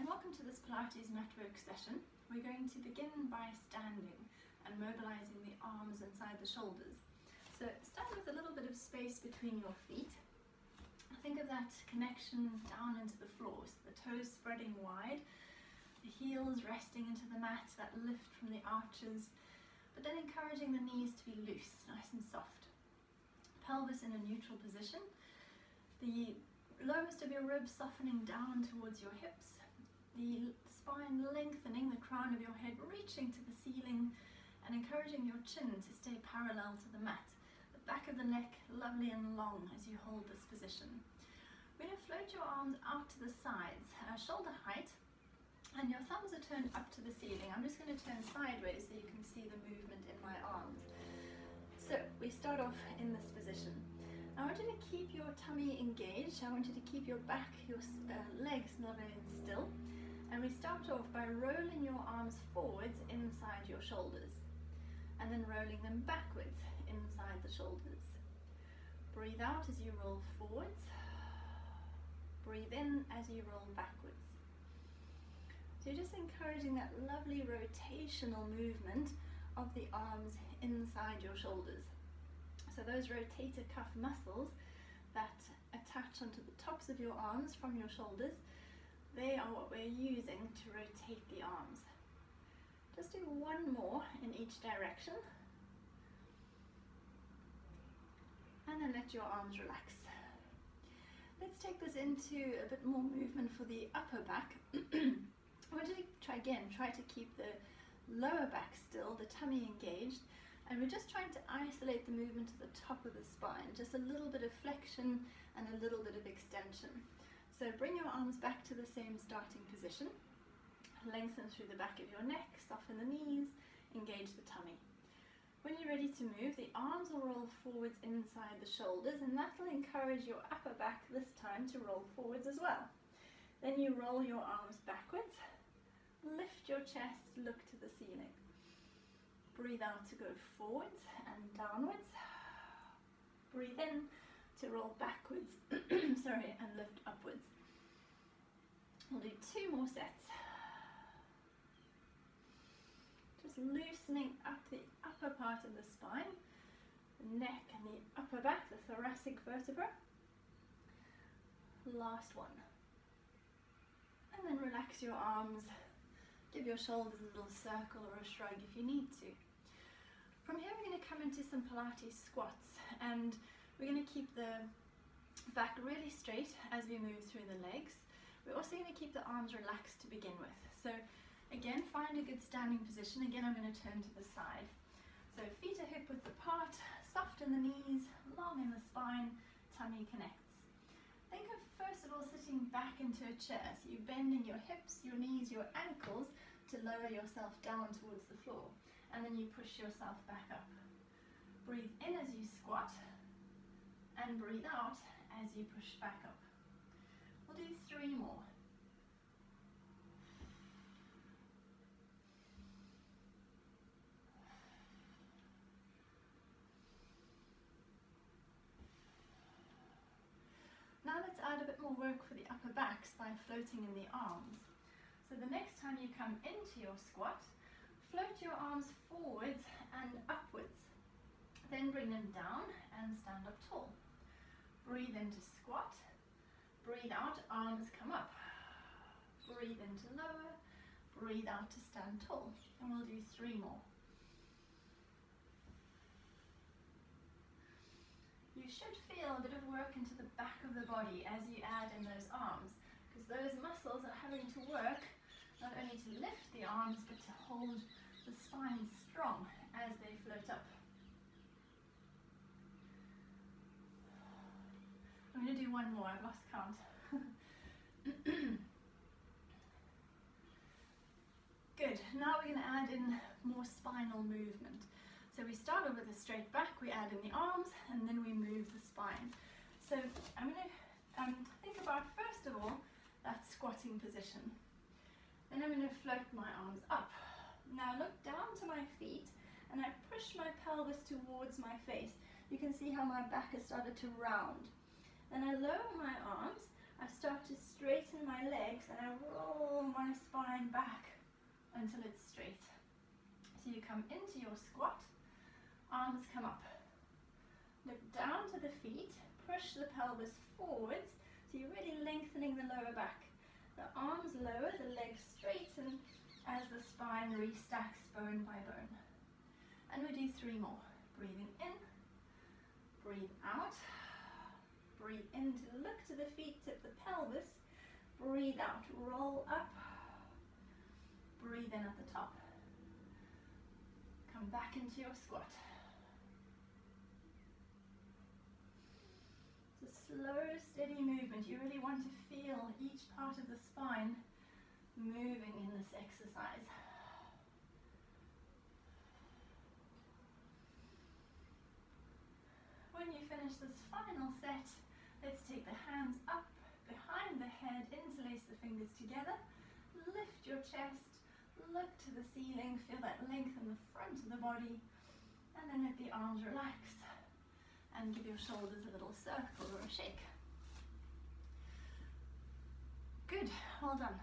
and welcome to this Pilates Matwork session. We're going to begin by standing and mobilizing the arms inside the shoulders. So stand with a little bit of space between your feet. Think of that connection down into the floor, so the toes spreading wide, the heels resting into the mat, that lift from the arches, but then encouraging the knees to be loose, nice and soft. Pelvis in a neutral position. The lowest of your ribs softening down towards your hips, the spine lengthening, the crown of your head reaching to the ceiling and encouraging your chin to stay parallel to the mat. The back of the neck lovely and long as you hold this position. We're going to float your arms out to the sides, shoulder height, and your thumbs are turned up to the ceiling. I'm just going to turn sideways so you can see the movement in my arms. So we start off in this position. I want you to keep your tummy engaged. I want you to keep your back, your legs lovely and still. And we start off by rolling your arms forwards inside your shoulders. And then rolling them backwards inside the shoulders. Breathe out as you roll forwards. Breathe in as you roll backwards. So you're just encouraging that lovely rotational movement of the arms inside your shoulders. So those rotator cuff muscles that attach onto the tops of your arms from your shoulders, they are what we're using to rotate the arms. Just do one more in each direction. And then let your arms relax. Let's take this into a bit more movement for the upper back. I want you to try to keep the lower back still, the tummy engaged. And we're just trying to isolate the movement to the top of the spine, just a little bit of flexion and a little bit of extension. So bring your arms back to the same starting position. Lengthen through the back of your neck, soften the knees, engage the tummy. When you're ready to move, the arms will roll forwards inside the shoulders, and that will encourage your upper back this time to roll forwards as well. Then you roll your arms backwards, lift your chest, look to the ceiling. Breathe out to go forwards and downwards. Breathe in to roll backwards, sorry, and lift upwards. We'll do 2 more sets. Just loosening up the upper part of the spine, the neck and the upper back, the thoracic vertebra. Last one. And then relax your arms. Give your shoulders a little circle or a shrug if you need to. From here we're going to come into some Pilates squats, and we're going to keep the back really straight as we move through the legs. We're also going to keep the arms relaxed to begin with. So again, find a good standing position. Again, I'm going to turn to the side. So feet are hip width apart, soft in the knees, long in the spine, tummy connects. Think of first of all sitting back into a chair. So you're bending your hips, your knees, your ankles to lower yourself down towards the floor. And then you push yourself back up. Breathe in as you squat and breathe out as you push back up. We'll do 3 more. Now let's add a bit more work for the upper backs by floating in the arms. So the next time you come into your squat, float your arms forwards and upwards. Then bring them down and stand up tall. Breathe into squat. Breathe out, arms come up. Breathe into lower. Breathe out to stand tall. And we'll do 3 more. You should feel a bit of work into the back of the body as you add in those arms, because those muscles are having to work not only to lift the arms but to hold the spine strong as they float up. I'm going to do 1 more, I've lost count. Good, now we're going to add in more spinal movement. So we start off with a straight back, we add in the arms, and then we move the spine. So I'm going to think about, first of all, that squatting position. Then I'm going to float my arms up. Now look down to my feet, and I push my pelvis towards my face. You can see how my back has started to round. Then I lower my arms, I start to straighten my legs, and I roll my spine back until it's straight. So you come into your squat, arms come up. Look down to the feet, push the pelvis forwards, so you're really lengthening the lower back. The arms lower, the legs straighten as the spine restacks bone by bone. And we do 3 more. Breathing in, breathe out, breathe in to look to the feet, tip the pelvis, breathe out, roll up, breathe in at the top. Come back into your squat. It's a slow, steady movement. You really want to feel each part of the spine moving in this exercise. When you finish this final set, let's take the hands up behind the head, interlace the fingers together, lift your chest, look to the ceiling, feel that length in the front of the body, and then let the arms relax and give your shoulders a little circle or a shake. Good, well done.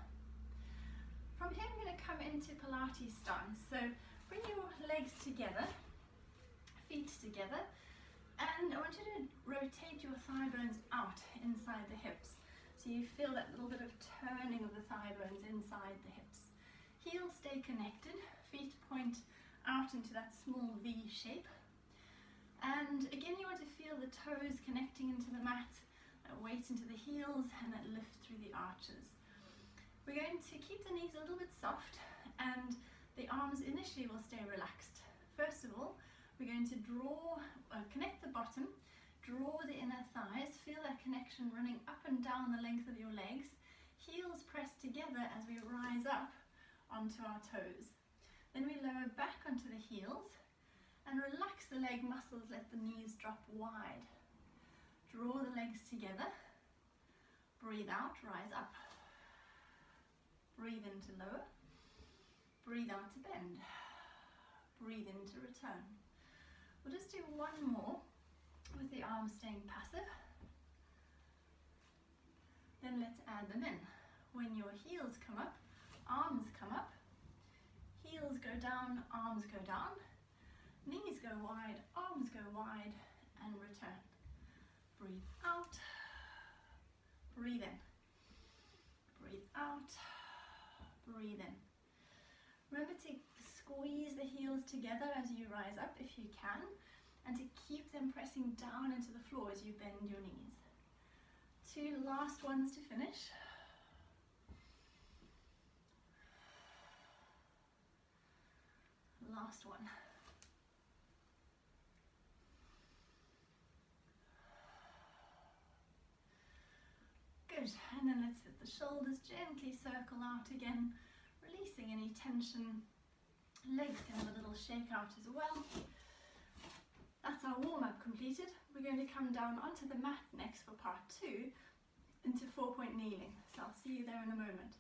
From here we're going to come into Pilates stance. So bring your legs together, feet together, and I want you to rotate your thigh bones out inside the hips. So you feel that little bit of turning of the thigh bones inside the hips. Heels stay connected, feet point out into that small V shape. And again, you want to feel the toes connecting into the mat, that weight into the heels, and that lift through the arches. We're going to keep the knees a little bit soft, and the arms initially will stay relaxed. First of all, we're going to connect the bottom, draw the inner thighs, feel that connection running up and down the length of your legs. Heels press together as we rise up onto our toes. Then we lower back onto the heels and relax the leg muscles, let the knees drop wide. Draw the legs together, breathe out, rise up. Breathe in to lower, breathe out to bend, breathe in to return. We'll just do 1 more with the arms staying passive. Then let's add them in. When your heels come up, arms come up, heels go down, arms go down, knees go wide, arms go wide, and return. Breathe out, breathe in, breathe out, breathe in. Remember to squeeze the heels together as you rise up if you can, and to keep them pressing down into the floor as you bend your knees. 2 last ones to finish. Last one. Good, and then let's let the shoulders gently circle out again, releasing any tension. Legs can have a little shake out as well. That's our warm-up completed. We're going to come down onto the mat next for part 2 into 4-point kneeling. So I'll see you there in a moment.